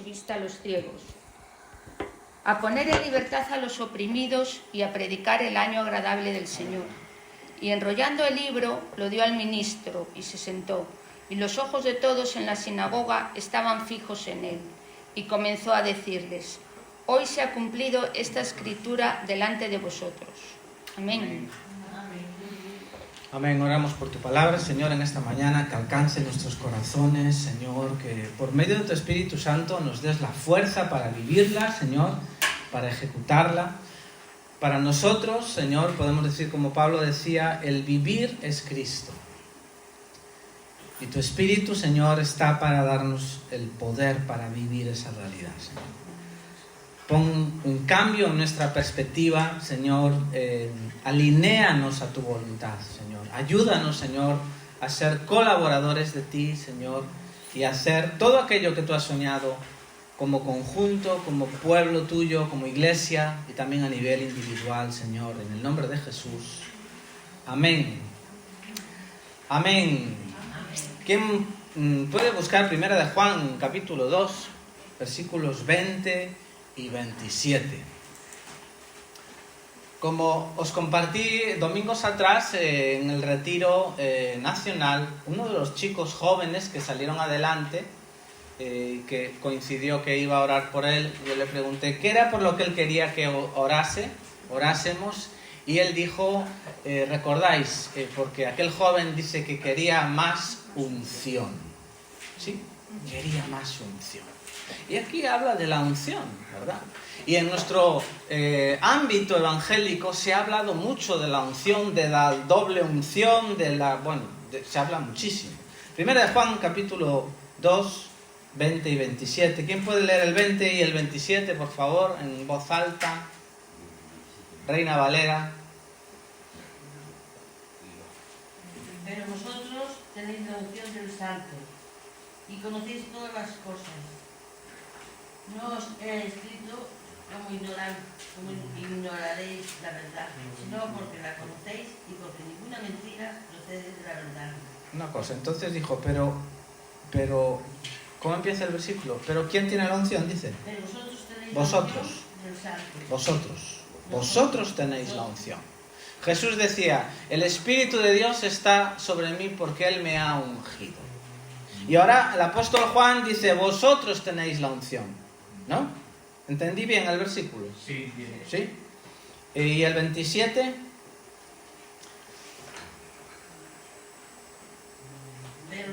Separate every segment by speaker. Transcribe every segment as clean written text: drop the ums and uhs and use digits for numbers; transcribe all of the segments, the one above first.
Speaker 1: y vista a los ciegos, a poner en libertad a los oprimidos y a predicar el año agradable del Señor. Y enrollando el libro, lo dio al ministro y se sentó. Y los ojos de todos en la sinagoga estaban fijos en él. Y comenzó a decirles: hoy se ha cumplido esta escritura delante de vosotros. Amén.
Speaker 2: Amén. Oramos por tu palabra, Señor, en esta mañana, que alcance nuestros corazones, Señor, que por medio de tu Espíritu Santo nos des la fuerza para vivirla, Señor, para ejecutarla. Para nosotros, Señor, podemos decir, como Pablo decía, el vivir es Cristo. Y tu Espíritu, Señor, está para darnos el poder para vivir esa realidad, Señor. Pon un cambio en nuestra perspectiva, Señor. Alinéanos a tu voluntad, Señor. Ayúdanos, Señor, a ser colaboradores de ti, Señor, y a hacer todo aquello que tú has soñado como conjunto, como pueblo tuyo, como iglesia y también a nivel individual, Señor, en el nombre de Jesús. Amén. Amén. ¿Quién puede buscar Primera de Juan, capítulo 2, versículos 20 y 27? Como os compartí domingos atrás en el retiro nacional, uno de los chicos jóvenes que salieron adelante, que coincidió que iba a orar por él, yo le pregunté qué era por lo que él quería que orásemos, y él dijo, recordáis, porque aquel joven dice que quería más unción, ¿sí? Quería más unción. Y aquí habla de la unción, ¿verdad? Y en nuestro ámbito evangélico se ha hablado mucho de la unción, de la doble unción, se habla muchísimo. Primera de Juan, capítulo 2, 20 y 27. ¿Quién puede leer el 20 y el 27, por favor, en voz alta? Reina Valera.
Speaker 3: Pero vosotros tenéis la unción del Santo y conocéis todas las cosas. No os he escrito como ignoraréis la verdad, sino porque la conocéis y porque ninguna mentira procede de la verdad.
Speaker 2: Una cosa, entonces dijo, pero, ¿cómo empieza el versículo? ¿Pero quién tiene la unción? Dice.
Speaker 3: Pero vosotros tenéis
Speaker 2: Vosotros.
Speaker 3: la unción del Santo.
Speaker 2: Vosotros tenéis la unción. Jesús decía, el Espíritu de Dios está sobre mí porque Él me ha ungido. Y ahora el apóstol Juan dice, vosotros tenéis la unción, ¿no? ¿Entendí bien el versículo?
Speaker 4: Sí, bien.
Speaker 2: ¿Sí? ¿Y el 27?
Speaker 3: Pero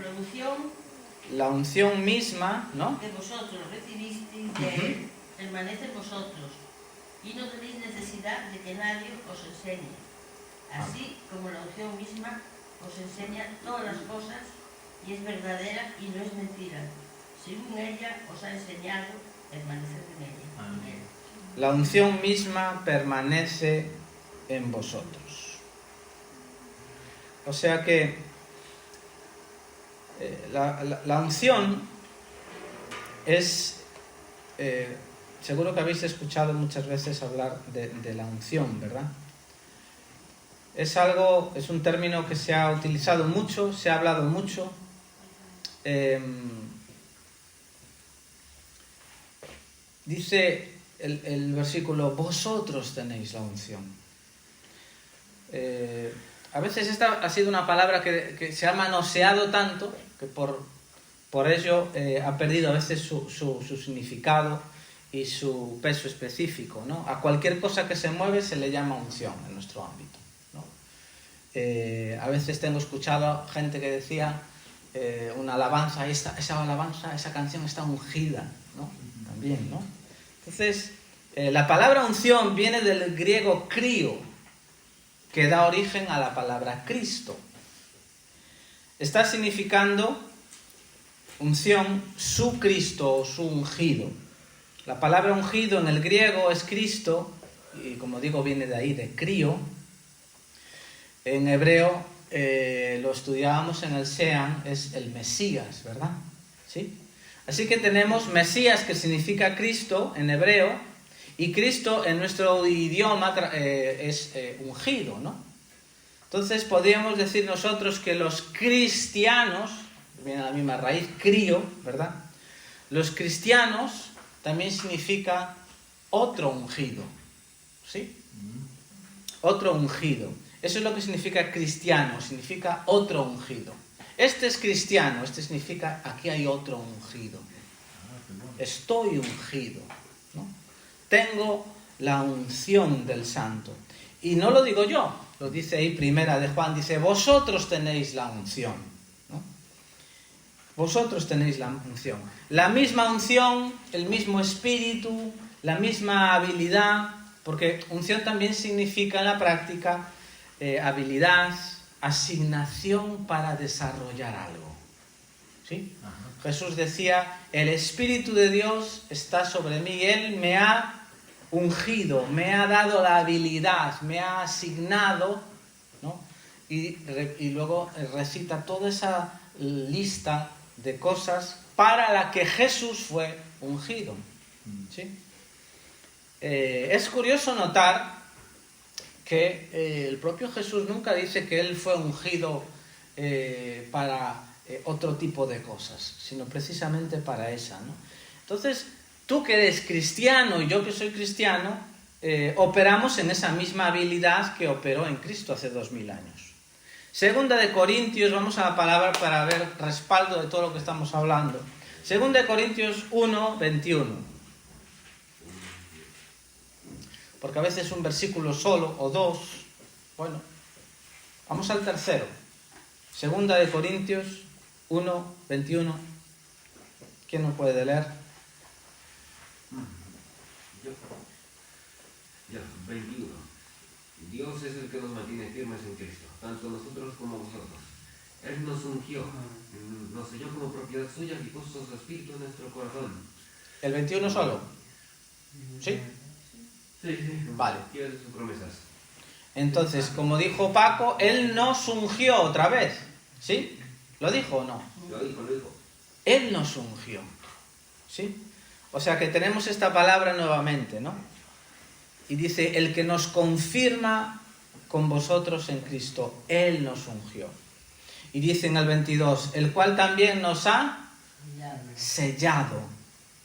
Speaker 3: la
Speaker 2: unción misma, ¿no?
Speaker 3: que vosotros recibisteis de Él permanece en vosotros y no tenéis necesidad de que nadie os enseñe. Así como la unción misma os enseña todas las cosas y es verdadera y no es mentira. Según ella os ha enseñado, permaneced en ella.
Speaker 4: Amén.
Speaker 2: La unción misma permanece en vosotros. O sea que la unción es, seguro que habéis escuchado muchas veces hablar de la unción, ¿verdad? Es un término que se ha utilizado mucho, se ha hablado mucho. Dice el versículo, vosotros tenéis la unción. A veces esta ha sido una palabra que se ha manoseado tanto que por ello ha perdido a veces su significado y su peso específico, ¿no? A cualquier cosa que se mueve se le llama unción en nuestro ámbito, ¿no? A veces tengo escuchado gente que decía una alabanza, esa alabanza, esa canción está ungida, ¿no? También, ¿no? Entonces, la palabra unción viene del griego krio, que da origen a la palabra Cristo. Está significando unción, su Cristo o su ungido. La palabra ungido en el griego es Cristo, y como digo, viene de ahí, de krio. En hebreo, lo estudiábamos en el SEAN, es el Mesías, ¿verdad? ¿Sí? Así que tenemos Mesías, que significa Cristo en hebreo, y Cristo en nuestro idioma es ungido, ¿no? Entonces podríamos decir nosotros que los cristianos, viene a la misma raíz, crío, ¿verdad? Los cristianos también significa otro ungido, ¿sí? Otro ungido. Eso es lo que significa cristiano, significa otro ungido. Este es cristiano, este significa aquí hay otro ungido. Estoy ungido, ¿no? Tengo la unción del Santo. Y no lo digo yo, lo dice ahí Primera de Juan, dice, vosotros tenéis la unción, ¿no? Vosotros tenéis la unción. La misma unción, el mismo espíritu, la misma habilidad, porque unción también significa en la práctica habilidad, asignación para desarrollar algo, ¿sí? Jesús decía, el Espíritu de Dios está sobre mí, Él me ha ungido, me ha dado la habilidad, me ha asignado, ¿no? Y luego recita toda esa lista de cosas para la que Jesús fue ungido, ¿sí? Es curioso notar que el propio Jesús nunca dice que Él fue ungido para otro tipo de cosas, sino precisamente para esa, ¿no? Entonces, tú que eres cristiano y yo que soy cristiano, operamos en esa misma habilidad que operó en Cristo hace 2000 años. Segunda de Corintios, vamos a la palabra para ver respaldo de todo lo que estamos hablando. Segunda de Corintios 1, 21. Porque a veces un versículo solo o dos. Bueno, vamos al tercero. Segunda de Corintios 1, 21. ¿Quién nos puede leer?
Speaker 4: Ya, 21. Dios es el que nos mantiene firmes en Cristo, tanto nosotros como vosotros. Él nos ungió, nos selló como propiedad suya y puso su espíritu en nuestro corazón.
Speaker 2: ¿El 21 solo? ¿Sí?
Speaker 4: Sí.
Speaker 2: Vale.
Speaker 4: Quiere sus promesas.
Speaker 2: Entonces, como dijo Paco, Él nos ungió otra vez. ¿Sí? ¿Lo dijo o no?
Speaker 4: Lo dijo.
Speaker 2: Él nos ungió. ¿Sí? O sea que tenemos esta palabra nuevamente, ¿no? Y dice, el que nos confirma con vosotros en Cristo, Él nos ungió. Y dice en el 22, el cual también nos ha sellado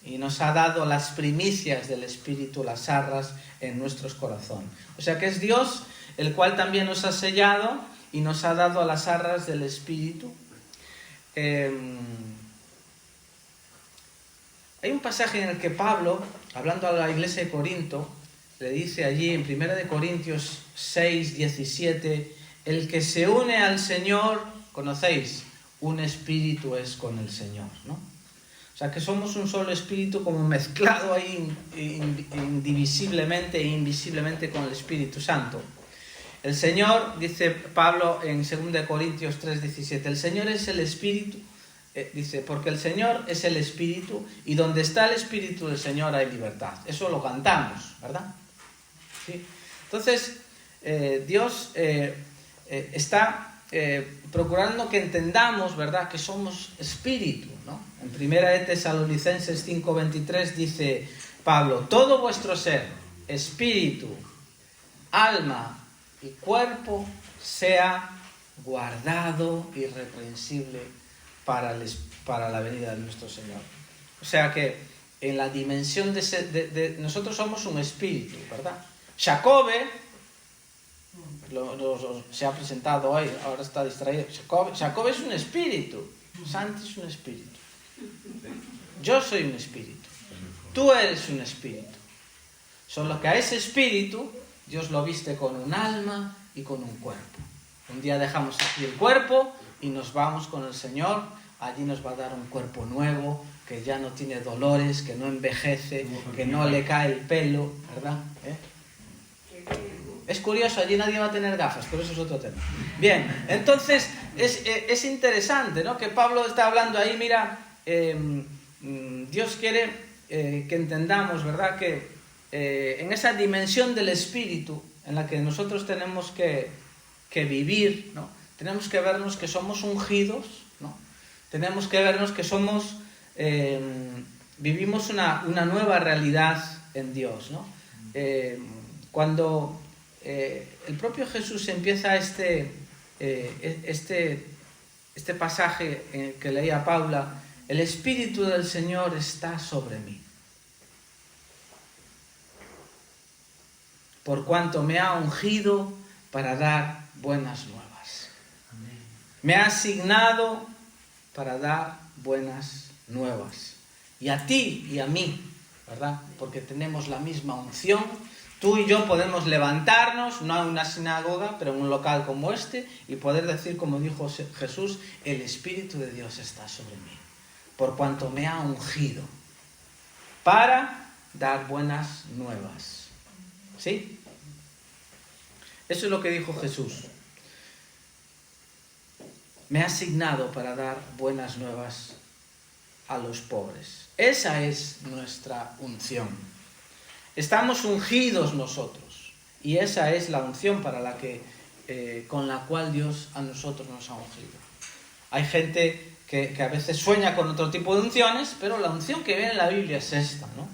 Speaker 2: y nos ha dado las primicias del Espíritu, las arras en nuestros corazones. O sea que es Dios el cual también nos ha sellado y nos ha dado las arras del Espíritu. Hay un pasaje en el que Pablo, hablando a la iglesia de Corinto, le dice allí en 1 de Corintios 6, 17, el que se une al Señor, conocéis, un espíritu es con el Señor, ¿no? O sea que somos un solo espíritu como mezclado ahí indivisiblemente e invisiblemente con el Espíritu Santo. El Señor, dice Pablo en 2 de Corintios 3, 17, el Señor es el espíritu, dice, porque el Señor es el espíritu y donde está el espíritu del Señor hay libertad. Eso lo cantamos, ¿verdad? ¿Sí? Entonces, Dios está procurando que entendamos, ¿verdad?, que somos espíritu, ¿no? En 1 de Tesalonicenses 5:23 dice Pablo, todo vuestro ser, espíritu, alma y cuerpo sea guardado irreprensible para la venida de nuestro Señor. O sea que en la dimensión de nosotros somos un espíritu, ¿verdad? Jacobe se ha presentado hoy, ahora está distraído. Jacobe es un espíritu, Santi es un espíritu, yo soy un espíritu, tú eres un espíritu. Solo que a ese espíritu Dios lo viste con un alma y con un cuerpo. Un día dejamos aquí el cuerpo y nos vamos con el Señor. Allí nos va a dar un cuerpo nuevo, que ya no tiene dolores, que no envejece, que no le cae el pelo, ¿verdad? Es curioso, allí nadie va a tener gafas, pero eso es otro tema. Bien, entonces es interesante, ¿no?, que Pablo está hablando ahí, mira, Dios quiere que entendamos, ¿verdad?, que en esa dimensión del espíritu en la que nosotros tenemos que vivir, ¿no?, tenemos que vernos que somos ungidos, ¿no?, tenemos que vernos que somos, vivimos una nueva realidad en Dios, ¿no? Cuando el propio Jesús empieza este pasaje que leía Paula el Espíritu del Señor está sobre mí, por cuanto me ha ungido para dar buenas nuevas. Me ha asignado para dar buenas nuevas. Y a ti y a mí, ¿verdad? Porque tenemos la misma unción. Tú y yo podemos levantarnos, no en una sinagoga, pero en un local como este, y poder decir, como dijo Jesús, el Espíritu de Dios está sobre mí, por cuanto me ha ungido para dar buenas nuevas. ¿Sí? Eso es lo que dijo Jesús. Me ha asignado para dar buenas nuevas a los pobres. Esa es nuestra unción. Estamos ungidos nosotros. Y esa es la unción para la que, con la cual Dios a nosotros nos ha ungido. Hay gente que a veces sueña con otro tipo de unciones, pero la unción que viene en la Biblia es esta, ¿no?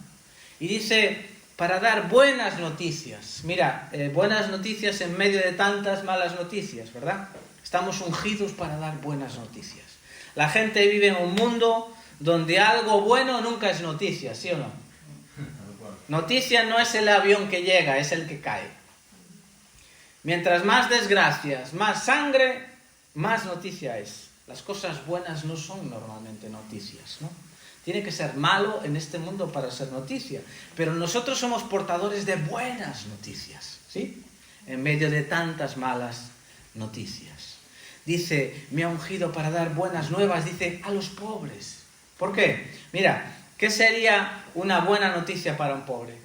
Speaker 2: Y dice, para dar buenas noticias. Mira, buenas noticias en medio de tantas malas noticias, ¿verdad? Estamos ungidos para dar buenas noticias. La gente vive en un mundo donde algo bueno nunca es noticia, ¿sí o no? Noticia no es el avión que llega, es el que cae. Mientras más desgracias, más sangre, más noticia es. Las cosas buenas no son normalmente noticias, ¿no? Tiene que ser malo en este mundo para ser noticia. Pero nosotros somos portadores de buenas noticias, ¿sí? En medio de tantas malas noticias. Dice, me ha ungido para dar buenas nuevas, dice, a los pobres. ¿Por qué? Mira, ¿qué sería una buena noticia para un pobre?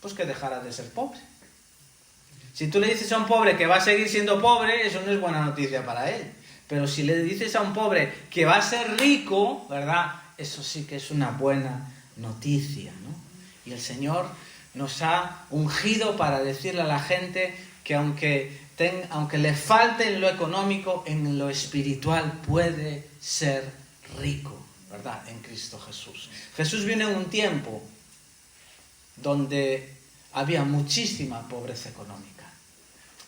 Speaker 2: Pues que dejara de ser pobre. Si tú le dices a un pobre que va a seguir siendo pobre, eso no es buena noticia para él. Pero si le dices a un pobre que va a ser rico, ¿verdad? Eso sí que es una buena noticia, ¿no? Y el Señor nos ha ungido para decirle a la gente que aunque le falte en lo económico, en lo espiritual puede ser rico, ¿verdad? En Cristo Jesús. Jesús vino en un tiempo donde había muchísima pobreza económica.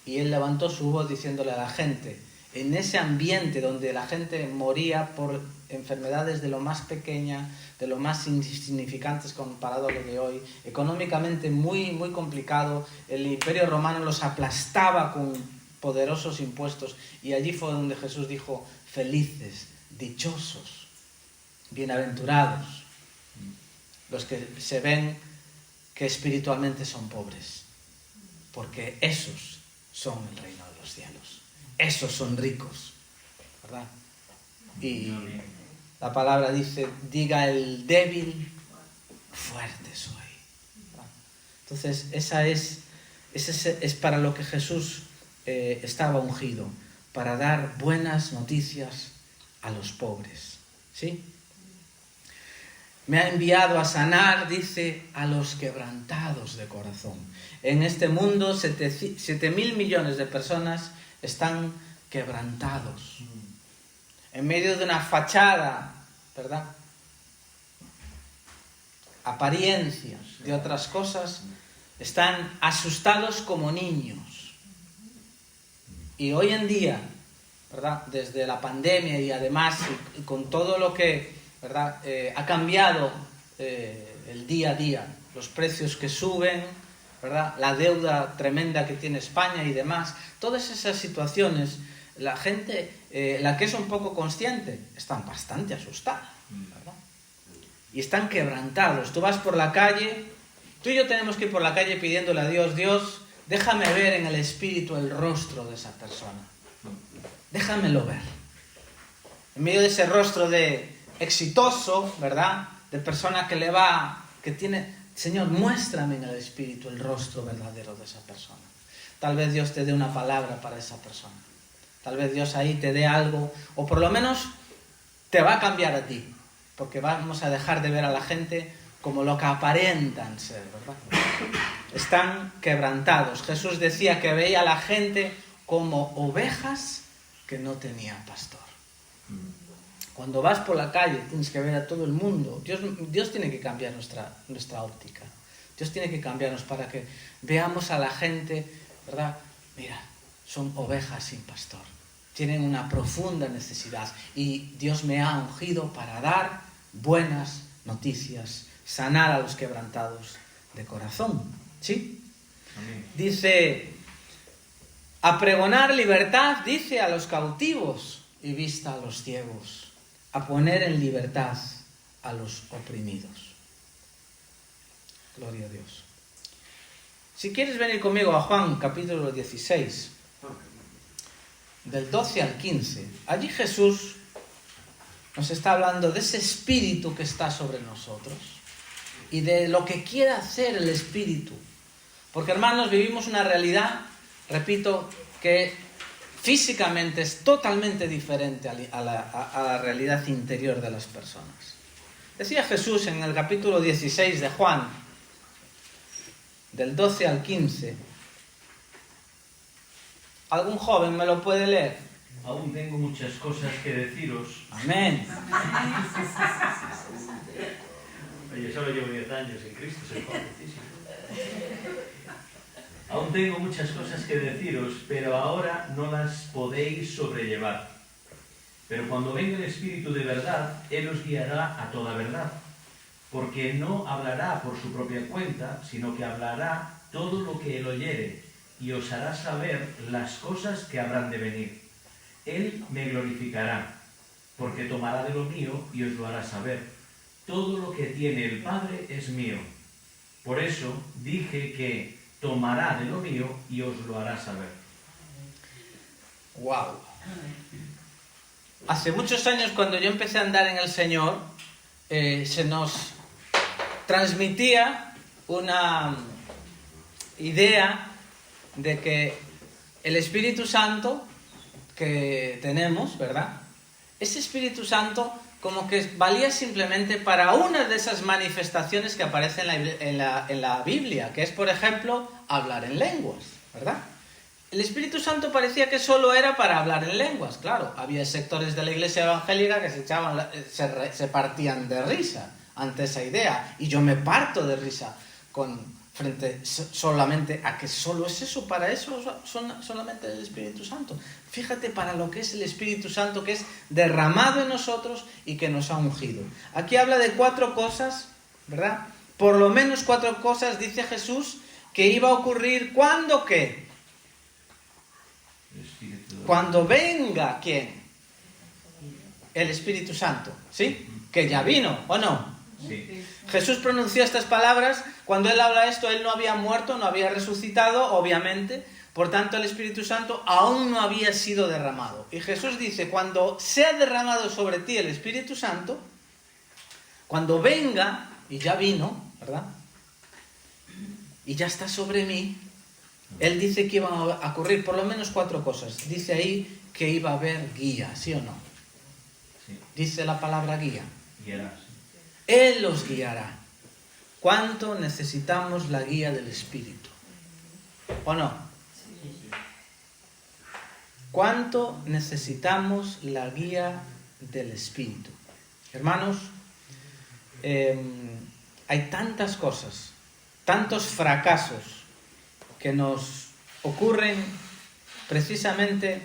Speaker 2: Y Él levantó su voz diciéndole a la gente, en ese ambiente donde la gente moría por enfermedades de lo más pequeña, de lo más insignificantes comparado a lo de hoy, económicamente muy, muy complicado, el Imperio Romano los aplastaba con poderosos impuestos, y allí fue donde Jesús dijo, felices, dichosos, bienaventurados, los que se ven que espiritualmente son pobres, porque esos son el reino de los cielos. Esos son ricos, ¿verdad? Y la palabra dice, diga el débil, fuerte soy. ¿Verdad? Entonces, ese es para lo que Jesús estaba ungido, para dar buenas noticias a los pobres. ¿Sí? Me ha enviado a sanar, dice, a los quebrantados de corazón. En este mundo, 7.000 millones de personas están quebrantados. En medio de una fachada, ¿verdad? Apariencias de otras cosas, están asustados como niños. Y hoy en día, ¿verdad? Desde la pandemia y además y con todo lo que, ¿verdad? Ha cambiado el día a día, los precios que suben, ¿verdad? La deuda tremenda que tiene España y demás, todas esas situaciones, la gente, la que es un poco consciente, están bastante asustada, ¿verdad? Y están quebrantados. Tú vas por la calle, tú y yo tenemos que ir por la calle pidiéndole a Dios, Dios, déjame ver en el espíritu el rostro de esa persona. Déjamelo ver. En medio de ese rostro de exitoso, ¿verdad? De persona que tiene, Señor, muéstrame en el espíritu el rostro verdadero de esa persona. Tal vez Dios te dé una palabra para esa persona. Tal vez Dios ahí te dé algo, o por lo menos te va a cambiar a ti, porque vamos a dejar de ver a la gente como lo que aparentan ser, ¿verdad? Están quebrantados. Jesús decía que veía a la gente como ovejas que no tenían pastor. Cuando vas por la calle tienes que ver a todo el mundo. Dios tiene que cambiar nuestra óptica. Dios tiene que cambiarnos para que veamos a la gente, ¿verdad? Mira, son ovejas sin pastor. tienen una profunda necesidad y Dios me ha ungido para dar buenas noticias, sanar a los quebrantados de corazón. ¿Sí?
Speaker 5: Amén.
Speaker 2: Dice, a pregonar libertad, dice, a los cautivos y vista a los ciegos, a poner en libertad a los oprimidos. Gloria a Dios. Si quieres venir conmigo a Juan capítulo 16, del 12 al 15, allí Jesús nos está hablando de ese espíritu que está sobre nosotros y de lo que quiere hacer el espíritu. Porque, hermanos, vivimos una realidad, repito, que físicamente es totalmente diferente a la realidad interior de las personas. Decía Jesús en el capítulo 16 de Juan, del 12 al 15. ¿Algún joven me lo puede leer?
Speaker 5: Aún tengo muchas cosas que deciros.
Speaker 2: Amén.
Speaker 5: Oye, solo llevo 10 años en Cristo, soy jovencísimo. Aún tengo muchas cosas que deciros, pero ahora no las podéis sobrellevar. Pero cuando venga el Espíritu de verdad, Él os guiará a toda verdad. Porque no hablará por su propia cuenta, sino que hablará todo lo que Él oyere, y os hará saber las cosas que habrán de venir. Él me glorificará, porque tomará de lo mío y os lo hará saber. Todo lo que tiene el Padre es mío. Por eso dije que tomará de lo mío y os lo hará saber.
Speaker 2: Wow. Hace muchos años, cuando yo empecé a andar en el Señor, se nos transmitía una idea de que el Espíritu Santo que tenemos, ¿verdad? Ese Espíritu Santo como que valía simplemente para una de esas manifestaciones que aparecen en la Biblia, que es, por ejemplo, hablar en lenguas, ¿verdad? El Espíritu Santo parecía que solo era para hablar en lenguas. Claro, había sectores de la iglesia evangélica que se partían de risa ante esa idea, y yo me parto de risa frente solamente a que solo es eso, para eso solamente el Espíritu Santo. Fíjate para lo que es el Espíritu Santo, que es derramado en nosotros y que nos ha ungido. Aquí habla de 4 cosas, ¿verdad? Por lo menos 4 cosas, dice Jesús, que iba a ocurrir. ¿Cuándo qué? Cuando venga, ¿quién? El Espíritu Santo, ¿sí? Que ya vino, ¿o no?
Speaker 5: Sí.
Speaker 2: Jesús pronunció estas palabras. Cuando Él habla esto, Él no había muerto, no había resucitado, obviamente. Por tanto, el Espíritu Santo aún no había sido derramado. Y Jesús dice, cuando sea derramado sobre ti el Espíritu Santo, cuando venga, y ya vino, ¿verdad? Y ya está sobre mí, Él dice que iban a ocurrir por lo menos 4 cosas. Dice ahí que iba a haber guía, ¿sí o no?
Speaker 5: Sí.
Speaker 2: Dice la palabra guía.
Speaker 5: Guiarás.
Speaker 2: Él los guiará. ¿Cuánto necesitamos la guía del Espíritu? ¿O no? ¿Cuánto necesitamos la guía del Espíritu? Hermanos, hay tantas cosas, tantos fracasos que nos ocurren precisamente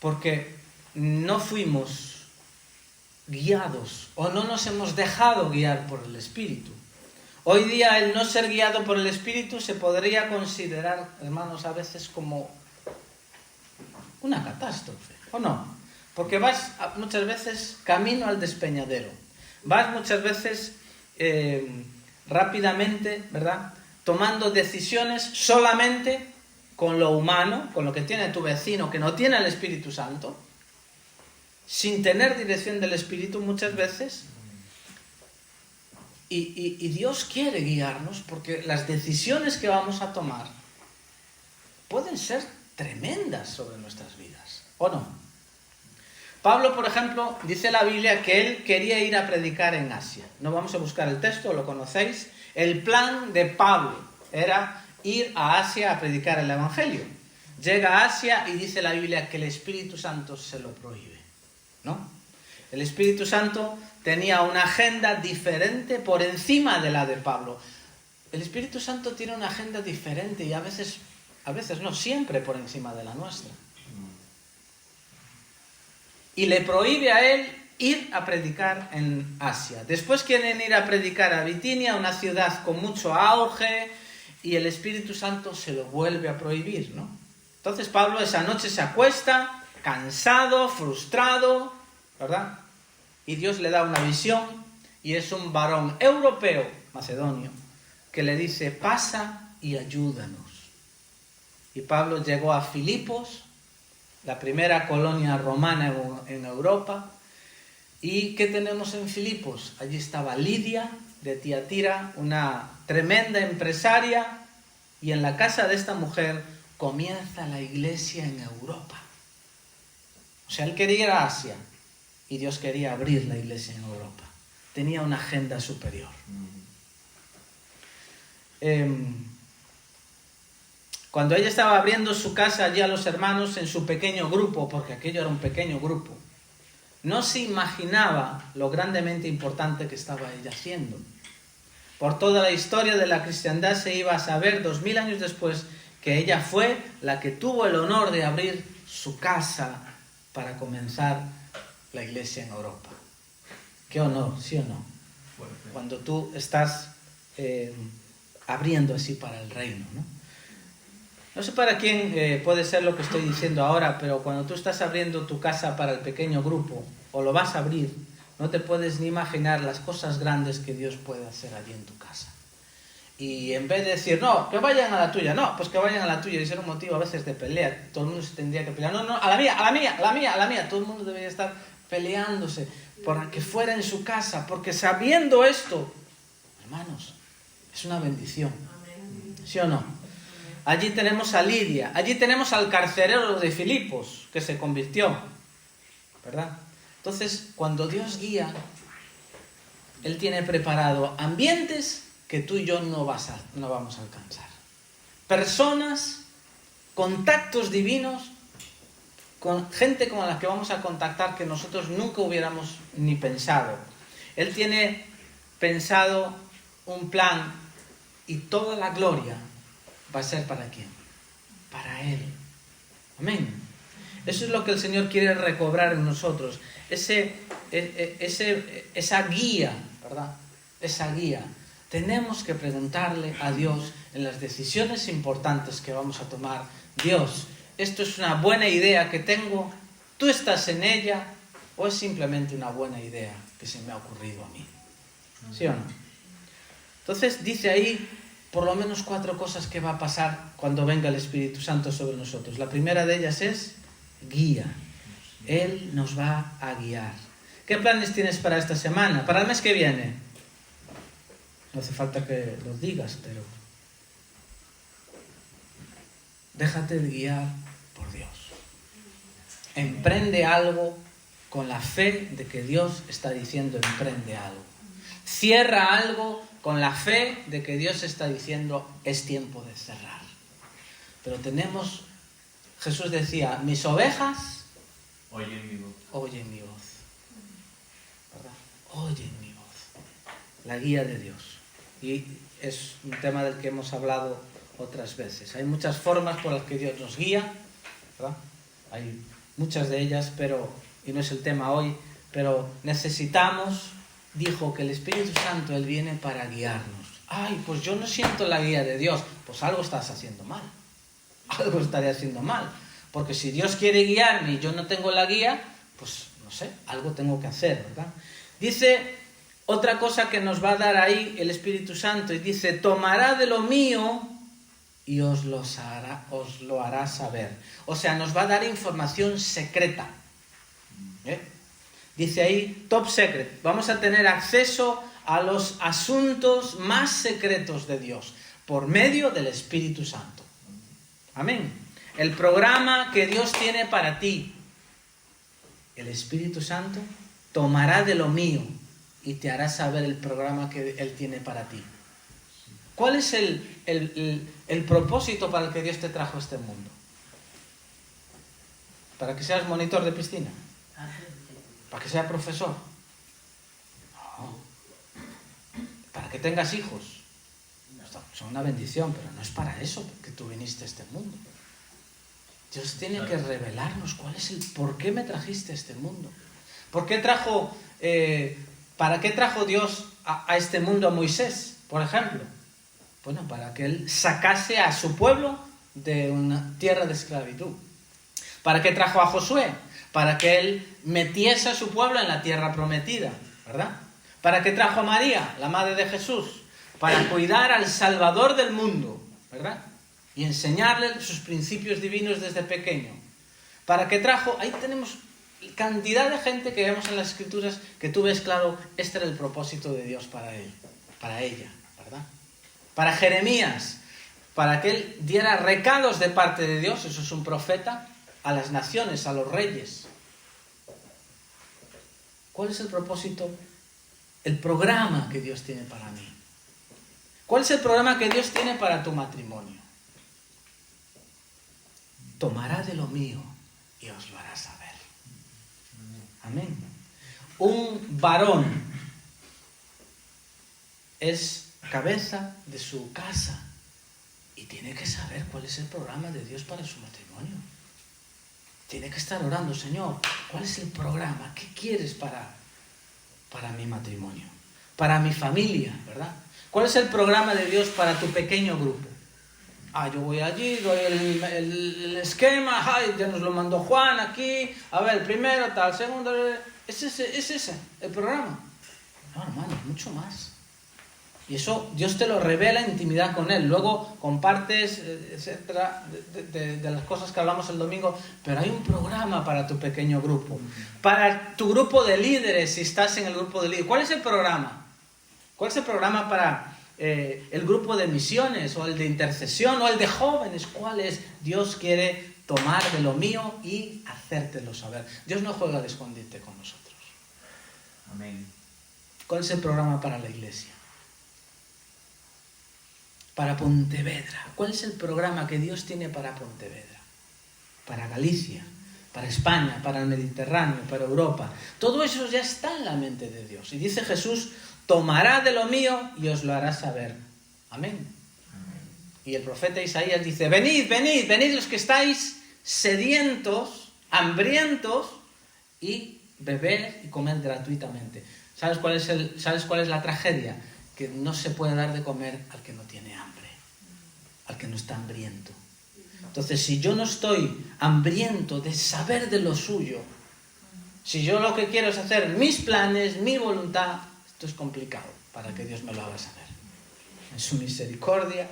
Speaker 2: porque no fuimos guiados o no nos hemos dejado guiar por el Espíritu. Hoy día el no ser guiado por el Espíritu se podría considerar, hermanos, a veces como una catástrofe, ¿o no? Porque vas muchas veces camino al despeñadero, vas muchas veces rápidamente, ¿verdad?, tomando decisiones solamente con lo humano, con lo que tiene tu vecino que no tiene el Espíritu Santo, sin tener dirección del Espíritu muchas veces. Y Dios quiere guiarnos porque las decisiones que vamos a tomar pueden ser tremendas sobre nuestras vidas, ¿o no? Pablo, por ejemplo, dice la Biblia que él quería ir a predicar en Asia. No vamos a buscar el texto, lo conocéis. El plan de Pablo era ir a Asia a predicar el Evangelio. Llega a Asia y dice la Biblia que el Espíritu Santo se lo prohíbe, ¿no? El Espíritu Santo tenía una agenda diferente por encima de la de Pablo. El Espíritu Santo tiene una agenda diferente y a veces no, siempre por encima de la nuestra. y le prohíbe a él ir a predicar en Asia. Después quieren ir a predicar a Bitinia, una ciudad con mucho auge, y el Espíritu Santo se lo vuelve a prohibir, ¿no? Entonces Pablo esa noche se acuesta, cansado, frustrado, ¿verdad? Y Dios le da una visión, y es un varón europeo, macedonio, que le dice, pasa y ayúdanos. Y Pablo llegó a Filipos, la primera colonia romana en Europa. ¿Y qué tenemos en Filipos? Allí estaba Lidia de Tiatira, una tremenda empresaria, y en la casa de esta mujer comienza la iglesia en Europa. O sea, él quería ir a Asia y Dios quería abrir la iglesia en Europa. Tenía una agenda superior. Cuando ella estaba abriendo su casa allí a los hermanos en su pequeño grupo, porque aquello era un pequeño grupo, no se imaginaba lo grandemente importante que estaba ella haciendo. Por toda la historia de la cristiandad se iba a saber 2000 años después que ella fue la que tuvo el honor de abrir su casa para comenzar la iglesia en Europa. Qué honor, ¿sí o no? Cuando tú estás abriendo así para el reino, ¿no? No sé para quién puede ser lo que estoy diciendo ahora, pero cuando tú estás abriendo tu casa para el pequeño grupo, o lo vas a abrir, no te puedes ni imaginar las cosas grandes que Dios puede hacer allí en tu casa. Y en vez de decir, no, que vayan a la tuya, no, pues que vayan a la tuya, y ser un motivo a veces de pelea, todo el mundo se tendría que pelear, no, a la mía, a la mía, a la mía, a la mía, todo el mundo debería estar peleándose por que fuera en su casa, porque sabiendo esto, hermanos, es una bendición, ¿sí o no? Allí tenemos a Lidia, allí tenemos al carcelero de Filipos, que se convirtió, ¿verdad? Entonces, cuando Dios guía, Él tiene preparado ambientes que tú y yo no vamos a alcanzar. Personas, contactos divinos, con gente con la que vamos a contactar que nosotros nunca hubiéramos ni pensado. Él tiene pensado un plan y toda la gloria va a ser ¿para quién? Para Él. Amén. Eso es lo que el Señor quiere recobrar en nosotros. Esa guía, ¿verdad? Esa guía. Tenemos que preguntarle a Dios en las decisiones importantes que vamos a tomar. Dios, ¿esto es una buena idea que tengo? ¿Tú estás en ella? ¿O es simplemente una buena idea que se me ha ocurrido a mí? ¿Sí o no? Entonces dice ahí por lo menos 4 cosas que va a pasar cuando venga el Espíritu Santo sobre nosotros. La primera de ellas es guía. Él nos va a guiar. ¿Qué planes tienes para esta semana? Para el mes que viene. No hace falta que lo digas, pero déjate de guiar por Dios. Emprende algo con la fe de que Dios está diciendo emprende algo. Cierra algo con la fe de que Dios está diciendo es tiempo de cerrar. Pero Jesús decía, mis ovejas
Speaker 5: oyen mi voz.
Speaker 2: Oyen mi voz. ¿Verdad? Oyen mi voz. La guía de Dios. Y es un tema del que hemos hablado otras veces. Hay muchas formas por las que Dios nos guía, ¿verdad? Hay muchas de ellas, y no es el tema hoy, pero necesitamos, dijo que el Espíritu Santo, Él viene para guiarnos. Ay, pues yo no siento la guía de Dios. Pues algo estás haciendo mal. Algo estaré haciendo mal. Porque si Dios quiere guiarme y yo no tengo la guía, pues no sé, algo tengo que hacer, ¿verdad? Dice otra cosa que nos va a dar ahí el Espíritu Santo, y dice, tomará de lo mío y os lo hará saber. O sea, nos va a dar información secreta. Dice ahí, top secret. Vamos a tener acceso a los asuntos más secretos de Dios por medio del Espíritu Santo. Amén. El programa que Dios tiene para ti, el Espíritu Santo tomará de lo mío y te hará saber el programa que Él tiene para ti. ¿Cuál es el propósito para el que Dios te trajo a este mundo? ¿Para que seas monitor de piscina? ¿Para que seas profesor? No. ¿Para que tengas hijos? Son una bendición, pero no es para eso que tú viniste a este mundo. Dios tiene que revelarnos cuál es el por qué me trajiste a este mundo. ¿Para qué trajo Dios a este mundo a Moisés, por ejemplo? Bueno, para que él sacase a su pueblo de una tierra de esclavitud. ¿Para qué trajo a Josué? Para que él metiese a su pueblo en la tierra prometida, ¿verdad? ¿Para qué trajo a María, la madre de Jesús? Para cuidar al Salvador del mundo, ¿verdad? Y enseñarle sus principios divinos desde pequeño. ¿Para qué trajo? Ahí tenemos cantidad de gente que vemos en las Escrituras que tú ves claro, este era el propósito de Dios para él, para ella, ¿verdad? Para Jeremías, para que él diera recados de parte de Dios, eso es un profeta, a las naciones, a los reyes. ¿Cuál es el propósito? El programa que Dios tiene para mí. ¿Cuál es el programa que Dios tiene para tu matrimonio? Tomará de lo mío y os lo hará saber. Amén. Un varón es cabeza de su casa y tiene que saber cuál es el programa de Dios para su matrimonio. Tiene que estar orando, Señor, ¿cuál es el programa? ¿Qué quieres para mi matrimonio? Para mi familia, ¿verdad? ¿Cuál es el programa de Dios para tu pequeño grupo? Yo voy allí, doy el esquema, ya nos lo mandó Juan aquí, a ver, el primero, tal, segundo, es ese el programa. No, hermano, mucho más. Y eso Dios te lo revela en intimidad con Él. Luego compartes, etcétera, de las cosas que hablamos el domingo, pero hay un programa para tu pequeño grupo. Para tu grupo de líderes, si estás en el grupo de líderes, ¿cuál es el programa? ¿Cuál es el programa para el grupo de misiones, o el de intercesión, o el de jóvenes? ¿Cuál es? Dios quiere tomar de lo mío y hacértelo saber. Dios no juega de escondite con nosotros.
Speaker 5: Amén.
Speaker 2: ¿Cuál es el programa para la iglesia? Para Pontevedra. ¿Cuál es el programa que Dios tiene para Pontevedra? Para Galicia, para España, para el Mediterráneo, para Europa. Todo eso ya está en la mente de Dios. Y dice Jesús, tomará de lo mío y os lo hará saber. Amén. Y el profeta Isaías dice, venid, venid, venid los que estáis sedientos, hambrientos, y bebed y comed gratuitamente. ¿Sabes cuál es la tragedia? Que no se puede dar de comer al que no tiene hambre, al que no está hambriento. Entonces, si yo no estoy hambriento de saber de lo suyo, si yo lo que quiero es hacer mis planes, mi voluntad, esto es complicado para que Dios me lo haga saber. En su misericordia,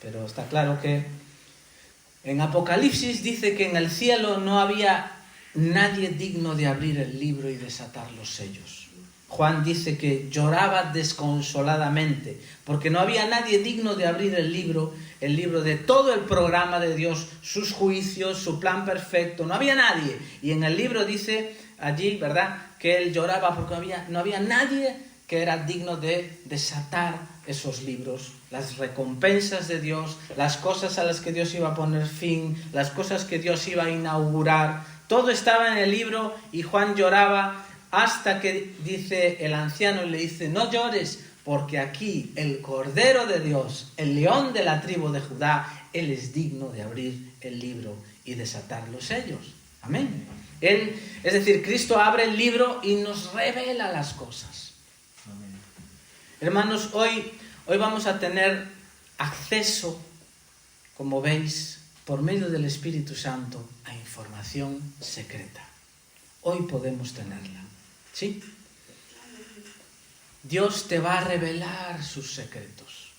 Speaker 2: pero está claro que en Apocalipsis dice que en el cielo no había nadie digno de abrir el libro y desatar los sellos. Juan dice que lloraba desconsoladamente porque no había nadie digno de abrir el libro de todo el programa de Dios, sus juicios, su plan perfecto. No había nadie. Y en el libro dice allí, ¿verdad?, que él lloraba porque no había nadie que era digno de desatar esos libros, las recompensas de Dios, las cosas a las que Dios iba a poner fin, las cosas que Dios iba a inaugurar. Todo estaba en el libro y Juan lloraba. Hasta que dice el anciano y le dice, no llores, porque aquí el Cordero de Dios, el León de la tribu de Judá, Él es digno de abrir el libro y desatar los sellos. Amén. Es decir, Cristo abre el libro y nos revela las cosas. Amén. Hermanos, hoy vamos a tener acceso, como veis, por medio del Espíritu Santo, a información secreta. Hoy podemos tenerla. ¿Sí? Dios te va a revelar sus secretos.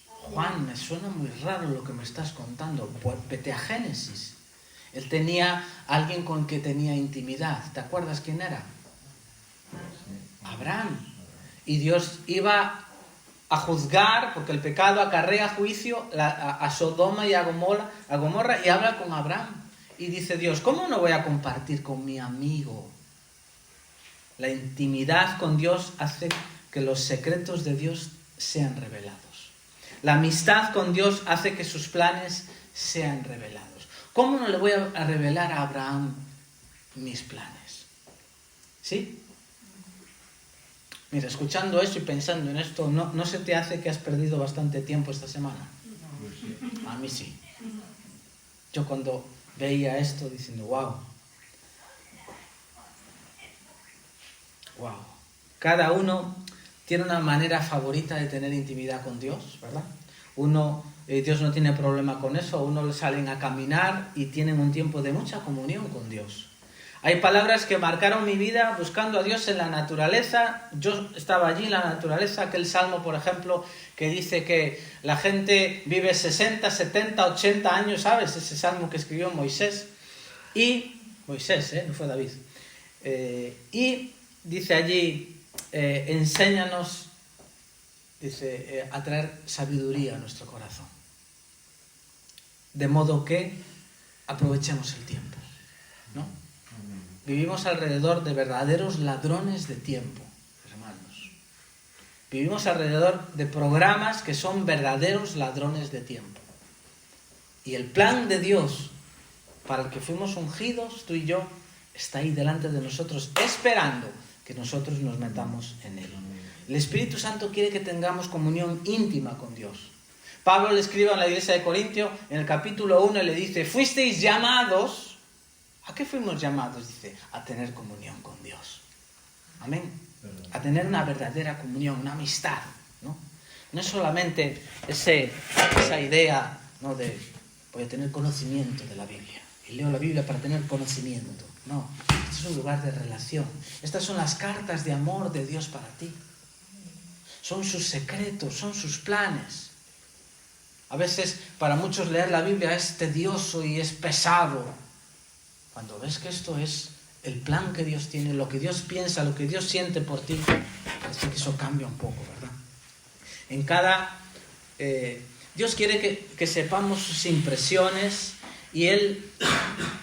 Speaker 2: Juan, me suena muy raro lo que me estás contando. Pues vete a Génesis. Él tenía alguien con que tenía intimidad. ¿Te acuerdas quién era? Abraham. Y Dios iba a juzgar, porque el pecado acarrea juicio a Sodoma y a Gomorra, y habla con Abraham. Y dice Dios, ¿cómo no voy a compartir con mi amigo? La intimidad con Dios hace que los secretos de Dios sean revelados. La amistad con Dios hace que sus planes sean revelados. ¿Cómo no le voy a revelar a Abraham mis planes? ¿Sí? Mira, escuchando eso y pensando en esto, ¿no se te hace que has perdido bastante tiempo esta semana? A mí sí. Yo cuando veía esto diciendo, wow. Wow. Cada uno tiene una manera favorita de tener intimidad con Dios, ¿verdad? Dios no tiene problema con eso, uno salen a caminar y tienen un tiempo de mucha comunión con Dios. Hay palabras que marcaron mi vida buscando a Dios en la naturaleza. Yo estaba allí en la naturaleza, aquel salmo, por ejemplo, que dice que la gente vive 60, 70, 80 años, ¿sabes? Ese salmo que escribió Moisés. No fue David. Y dice allí, enséñanos, dice, a traer sabiduría a nuestro corazón. De modo que aprovechemos el tiempo, ¿no? Vivimos alrededor de verdaderos ladrones de tiempo, hermanos. Vivimos alrededor de programas que son verdaderos ladrones de tiempo. Y el plan de Dios para el que fuimos ungidos, tú y yo, está ahí delante de nosotros, esperando que nosotros nos metamos en él. El Espíritu Santo quiere que tengamos comunión íntima con Dios. Pablo le escribe a la iglesia de Corintio, en el capítulo 1, le dice, fuisteis llamados... ¿A qué fuimos llamados? Dice, a tener comunión con Dios. Amén. A tener una verdadera comunión, una amistad, ¿no? No es solamente esa idea, ¿no?, de voy a tener conocimiento de la Biblia. Y leo la Biblia para tener conocimiento. No, este es un lugar de relación. Estas son las cartas de amor de Dios para ti. Son sus secretos, son sus planes. A veces para muchos leer la Biblia es tedioso y es pesado. Cuando ves que esto es el plan que Dios tiene, lo que Dios piensa, lo que Dios siente por ti, parece que eso cambia un poco, ¿verdad? Dios quiere que sepamos sus impresiones y Él,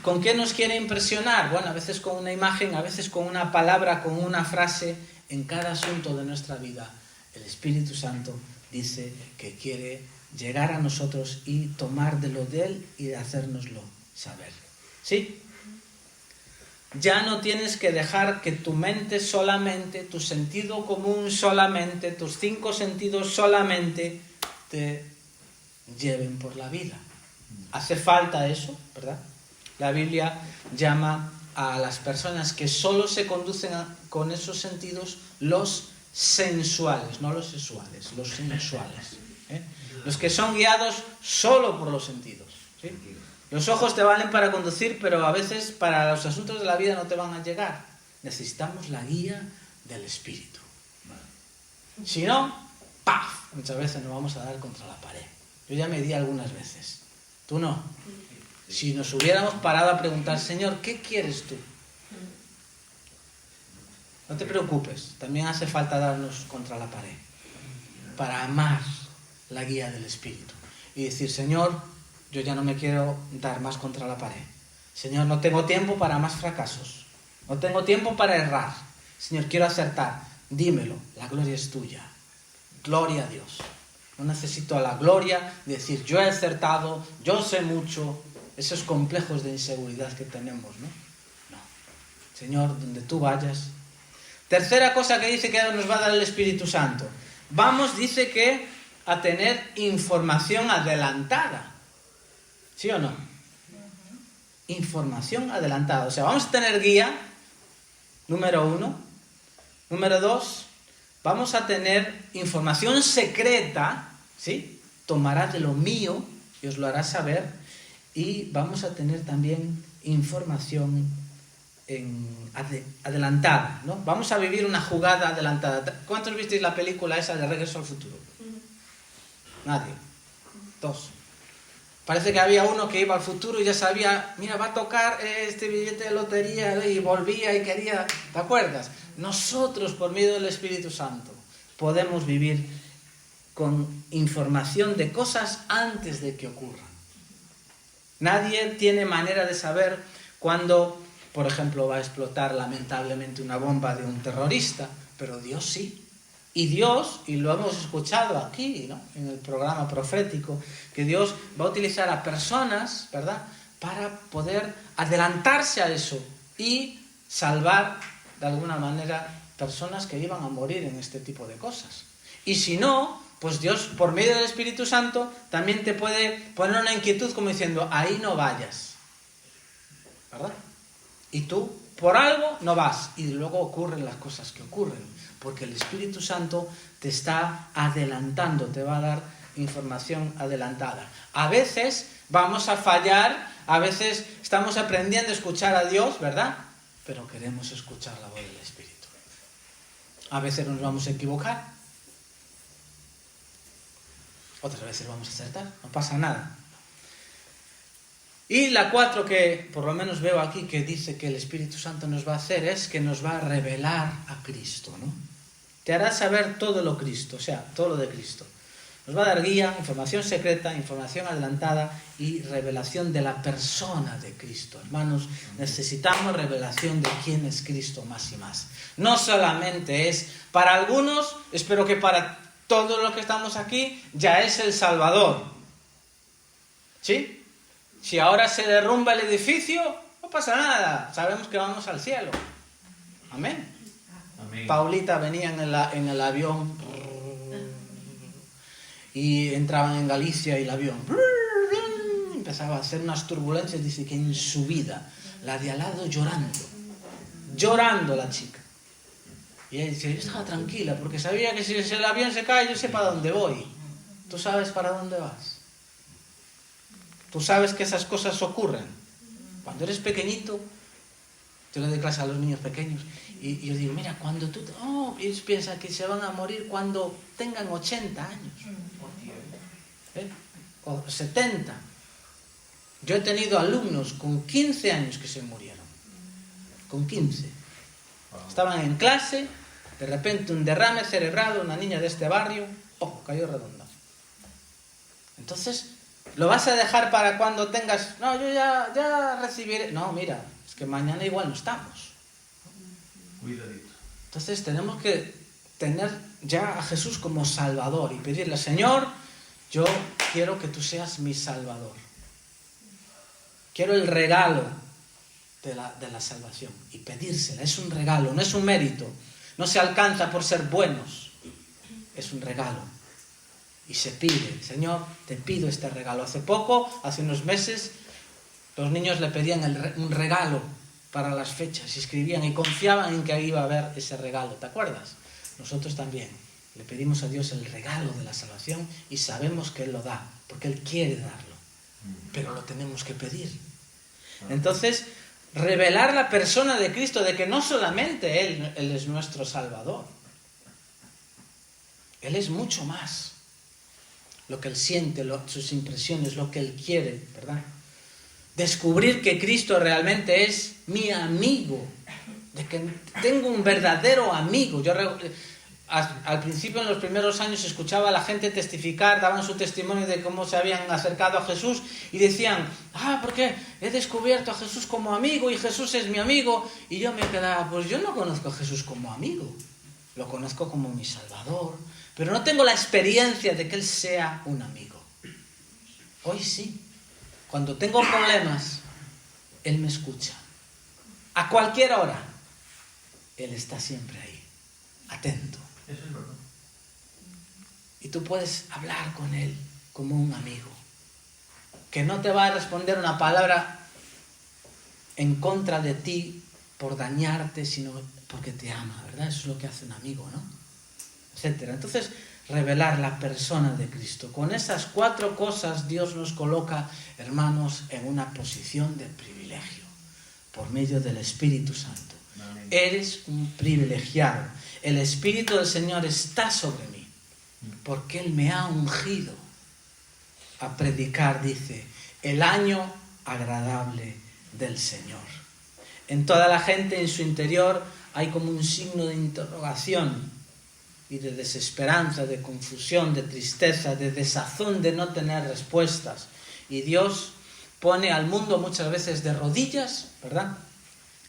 Speaker 2: ¿con qué nos quiere impresionar? Bueno, a veces con una imagen, a veces con una palabra, con una frase. En cada asunto de nuestra vida, el Espíritu Santo dice que quiere llegar a nosotros y tomar de lo de Él y hacérnoslo saber. ¿Sí? Ya no tienes que dejar que tu mente solamente, tu sentido común solamente, tus 5 sentidos solamente te lleven por la vida. Hace falta eso, ¿verdad? La Biblia llama a las personas que solo se conducen con esos sentidos los sensuales, no los sexuales, los sensuales. Los que son guiados solo por los sentidos, ¿sí? Los ojos te valen para conducir, pero a veces para los asuntos de la vida no te van a llegar. Necesitamos la guía del Espíritu. Si no, ¡paf! Muchas veces nos vamos a dar contra la pared. Yo ya me di algunas veces. Tú no. Si nos hubiéramos parado a preguntar, Señor, ¿qué quieres tú? No te preocupes, también hace falta darnos contra la pared para amar la guía del Espíritu y decir, Señor, yo ya no me quiero dar más contra la pared. Señor, no tengo tiempo para más fracasos. No tengo tiempo para errar. Señor, quiero acertar. Dímelo, la gloria es tuya. Gloria a Dios. No necesito la gloria de decir, yo he acertado, yo sé mucho. Esos complejos de inseguridad que tenemos, ¿no? No. Señor, donde tú vayas. Tercera cosa que dice que nos va a dar el Espíritu Santo. Vamos, dice que a tener información adelantada. ¿Sí o no? Información adelantada. O sea, vamos a tener guía, número 1. Número 2, vamos a tener información secreta, ¿sí? Tomará de lo mío y os lo hará saber. Y vamos a tener también información adelantada, ¿no? Vamos a vivir una jugada adelantada. ¿Cuántos visteis la película esa de Regreso al Futuro? Nadie. 2. Parece que había uno que iba al futuro y ya sabía, mira, va a tocar este billete de lotería y volvía y quería, ¿te acuerdas? Nosotros, por medio del Espíritu Santo, podemos vivir con información de cosas antes de que ocurran. Nadie tiene manera de saber cuándo, por ejemplo, va a explotar lamentablemente una bomba de un terrorista, pero Dios sí. Y Dios, y lo hemos escuchado aquí, ¿no?, en el programa profético, que Dios va a utilizar a personas, ¿verdad?, para poder adelantarse a eso y salvar, de alguna manera, personas que iban a morir en este tipo de cosas. Y si no, pues Dios, por medio del Espíritu Santo, también te puede poner una inquietud como diciendo, ahí no vayas. ¿verdad? Y tú, por algo, no vas. Y luego ocurren las cosas que ocurren. Porque el Espíritu Santo te está adelantando, te va a dar información adelantada. A veces vamos a fallar, a veces estamos aprendiendo a escuchar a Dios, ¿verdad? Pero queremos escuchar la voz del Espíritu. A veces nos vamos a equivocar. Otras veces vamos a acertar. No pasa nada. Y la 4 que por lo menos veo aquí que dice que el Espíritu Santo nos va a hacer es que nos va a revelar a Cristo, ¿no? Te hará saber todo lo Cristo, o sea, todo lo de Cristo. Nos va a dar guía, información secreta, información adelantada y revelación de la persona de Cristo. Hermanos, necesitamos revelación de quién es Cristo más y más. No solamente es para algunos, espero que para todos los que estamos aquí, ya es el Salvador. ¿Sí? Si ahora se derrumba el edificio, no pasa nada. Sabemos que vamos al cielo. Amén.
Speaker 5: Amén.
Speaker 2: Paulita venía en el avión y entraban en Galicia y el avión empezaba a hacer unas turbulencias. Dice que en su vida, la de al lado llorando la chica. Y ella dice, yo estaba tranquila porque sabía que si el avión se cae yo sé para dónde voy. ¿Tú sabes para dónde vas? Tú sabes que esas cosas ocurren. Cuando eres pequeñito, yo le doy clase a los niños pequeños y yo digo, mira, cuando tú... ellos piensan que se van a morir cuando tengan 80 años. O 70. Yo he tenido alumnos con 15 años que se murieron. Con 15. Estaban en clase, de repente un derrame cerebral, una niña de este barrio, cayó redonda. Entonces... ¿lo vas a dejar para cuando tengas... No, yo ya recibiré... No, mira, es que mañana igual no estamos.
Speaker 5: Cuidadito.
Speaker 2: Entonces tenemos que tener ya a Jesús como Salvador y pedirle, Señor, yo quiero que tú seas mi Salvador. Quiero el regalo de la salvación y pedírsela. Es un regalo, no es un mérito. No se alcanza por ser buenos. Es un regalo. Y se pide, Señor, te pido este regalo. Hace unos meses, los niños le pedían un regalo para las fechas y escribían y confiaban en que iba a haber ese regalo. ¿Te acuerdas? Nosotros también le pedimos a Dios el regalo de la salvación y sabemos que Él lo da, porque Él quiere darlo. Pero lo tenemos que pedir. Entonces, revelar la persona de Cristo, de que no solamente Él es nuestro Salvador. Él es mucho más. Lo que Él siente, sus impresiones, lo que Él quiere, ¿verdad? Descubrir que Cristo realmente es mi amigo, de que tengo un verdadero amigo. Yo al principio, en los primeros años, escuchaba a la gente testificar, daban su testimonio de cómo se habían acercado a Jesús y decían, porque he descubierto a Jesús como amigo y Jesús es mi amigo. Y yo me quedaba, pues yo no conozco a Jesús como amigo, lo conozco como mi Salvador. Pero no tengo la experiencia de que Él sea un amigo. Hoy sí. Cuando tengo problemas, Él me escucha. A cualquier hora. Él está siempre ahí, atento.
Speaker 5: Eso es verdad.
Speaker 2: Y tú puedes hablar con Él como un amigo. Que no te va a responder una palabra en contra de ti por dañarte, sino porque te ama, ¿verdad? Eso es lo que hace un amigo, ¿no? Etcétera. Entonces, revelar la persona de Cristo. Con esas 4 cosas Dios nos coloca, hermanos, en una posición de privilegio por medio del Espíritu Santo.
Speaker 5: Amén.
Speaker 2: Eres un privilegiado. El Espíritu del Señor está sobre mí porque Él me ha ungido a predicar, dice, el año agradable del Señor. En toda la gente, en su interior, hay como un signo de interrogación y de desesperanza, de confusión, de tristeza, de desazón de no tener respuestas. Y Dios pone al mundo muchas veces de rodillas, ¿verdad?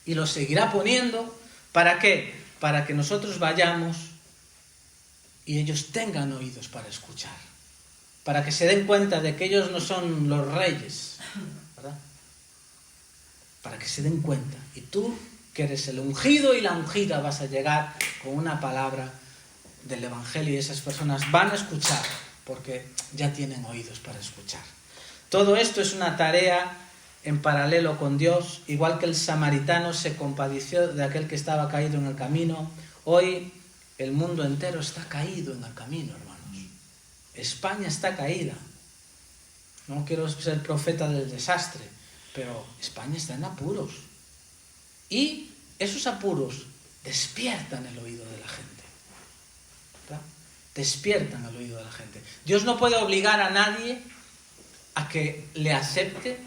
Speaker 2: Y lo seguirá poniendo. ¿Para qué? Para que nosotros vayamos y ellos tengan oídos para escuchar. Para que se den cuenta de que ellos no son los reyes, ¿verdad? Para que se den cuenta. Y tú, que eres el ungido y la ungida, vas a llegar con una palabra del Evangelio y esas personas van a escuchar porque ya tienen oídos para escuchar. Todo esto es una tarea en paralelo con Dios, igual que el samaritano se compadeció de aquel que estaba caído en el camino. Hoy el mundo entero está caído en el camino, hermanos. España está caída. No quiero ser profeta del desastre, pero España está en apuros. Y esos apuros despiertan el oído de la gente, ¿verdad? Despiertan el oído de la gente. Dios no puede obligar a nadie a que le acepte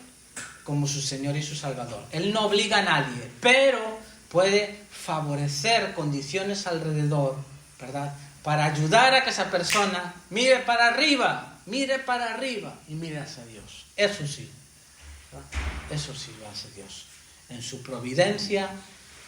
Speaker 2: como su Señor y su Salvador. Él no obliga a nadie, pero puede favorecer condiciones alrededor, ¿verdad? Para ayudar a que esa persona mire para arriba y mire hacia Dios. Eso sí, ¿verdad? Eso sí lo hace Dios, en su providencia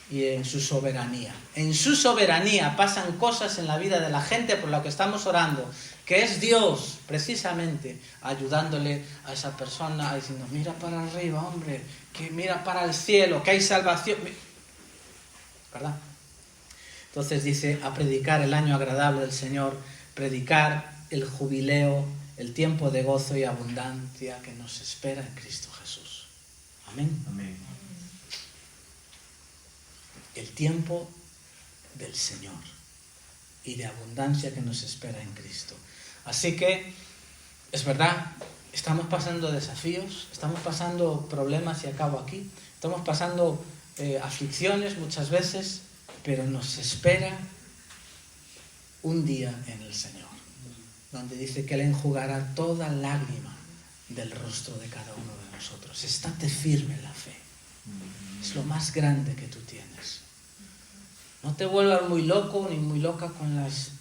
Speaker 2: y en su soberanía. En su soberanía pasan cosas en la vida de la gente por la que estamos orando, que es Dios precisamente ayudándole a esa persona, diciendo, mira para arriba, hombre, que mira para el cielo, que hay salvación, ¿verdad? Entonces dice, a predicar el año agradable del Señor, predicar el jubileo, el tiempo de gozo y abundancia que nos espera en Cristo Jesús. Amén.
Speaker 5: Amén.
Speaker 2: El tiempo del Señor y de abundancia que nos espera en Cristo. Así que, es verdad, estamos pasando desafíos, estamos pasando problemas, y acabo aquí, estamos pasando aflicciones muchas veces, pero nos espera un día en el Señor, donde dice que Él enjugará toda lágrima del rostro de cada uno de nosotros. Estate firme en la fe. Es lo más grande que tú tienes. No te vuelvas muy loco ni muy loca con las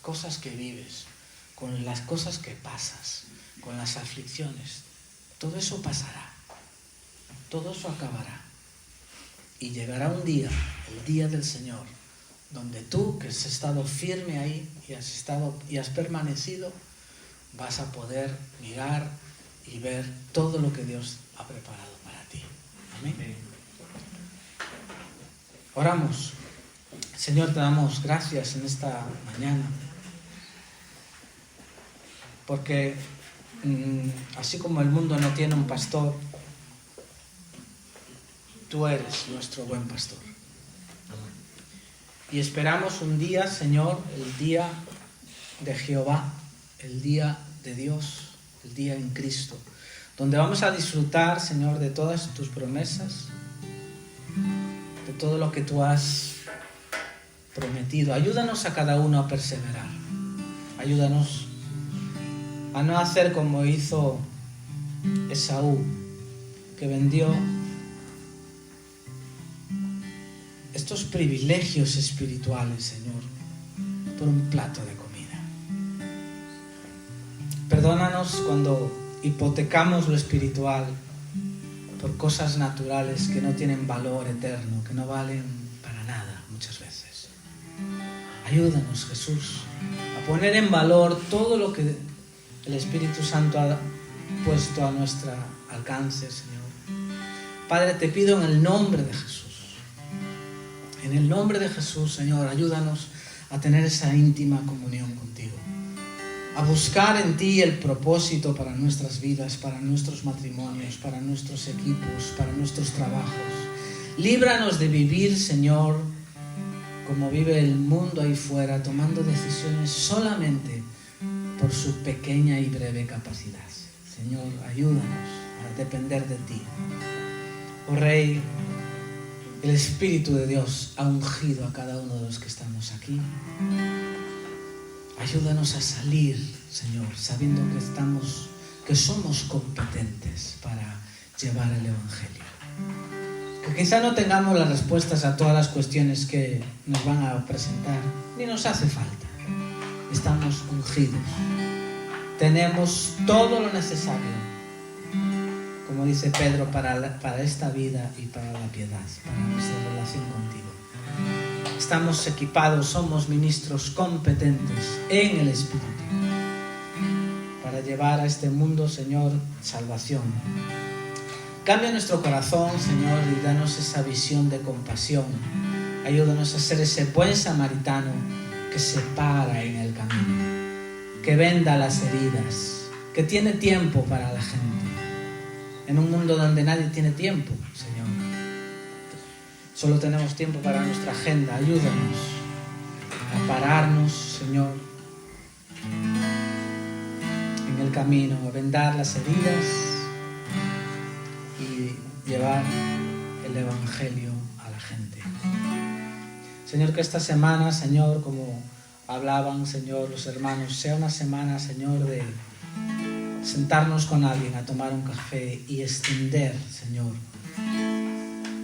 Speaker 2: cosas que vives, con las cosas que pasas, con las aflicciones. Todo eso pasará. Todo eso acabará. Y llegará un día, el día del Señor, donde tú, que has estado firme ahí y has permanecido, vas a poder mirar y ver todo lo que Dios ha preparado para ti. Amén. Oramos. Señor, te damos gracias en esta mañana, porque así como el mundo no tiene un pastor, tú eres nuestro buen pastor. Y esperamos un día, Señor, el día de Jehová, el día de Dios, el día en Cristo, donde vamos a disfrutar, Señor, de todas tus promesas, de todo lo que tú has prometido. Ayúdanos a cada uno a perseverar. Ayúdanos a no hacer como hizo Esaú, que vendió estos privilegios espirituales, Señor, por un plato de comida. Perdónanos cuando hipotecamos lo espiritual por cosas naturales que no tienen valor eterno, que no valen para nada muchas veces. Ayúdanos, Jesús, a poner en valor todo lo que el Espíritu Santo ha puesto a nuestro alcance, Señor. Padre, te pido en el nombre de Jesús. En el nombre de Jesús, Señor, ayúdanos a tener esa íntima comunión contigo, a buscar en ti el propósito para nuestras vidas, para nuestros matrimonios, para nuestros equipos, para nuestros trabajos. Líbranos de vivir, Señor, como vive el mundo ahí fuera, tomando decisiones solamente por su pequeña y breve capacidad. Señor, ayúdanos a depender de ti. Oh Rey, el Espíritu de Dios ha ungido a cada uno de los que estamos aquí. Ayúdanos a salir, Señor, sabiendo que somos competentes para llevar el Evangelio. Que quizá no tengamos las respuestas a todas las cuestiones que nos van a presentar, ni nos hace falta. Estamos ungidos. Tenemos todo lo necesario, como dice Pedro, para esta vida y para la piedad, para nuestra relación contigo. Estamos equipados, somos ministros competentes en el Espíritu para llevar a este mundo, Señor, salvación. Cambia nuestro corazón, Señor, y danos esa visión de compasión. Ayúdanos a ser ese buen samaritano que se para en el camino, que venda las heridas, que tiene tiempo para la gente. en un mundo donde nadie tiene tiempo, Señor. Solo tenemos tiempo para nuestra agenda. Ayúdanos a pararnos, Señor, en el camino, a vendar las heridas y llevar el Evangelio a la gente. Señor, que esta semana, Señor, como hablaban, Señor, los hermanos, sea una semana, Señor, de sentarnos con alguien a tomar un café y extender, Señor,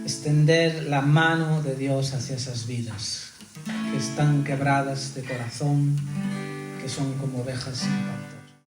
Speaker 2: extender la mano de Dios hacia esas vidas que están quebradas de corazón, que son como ovejas sin pastor.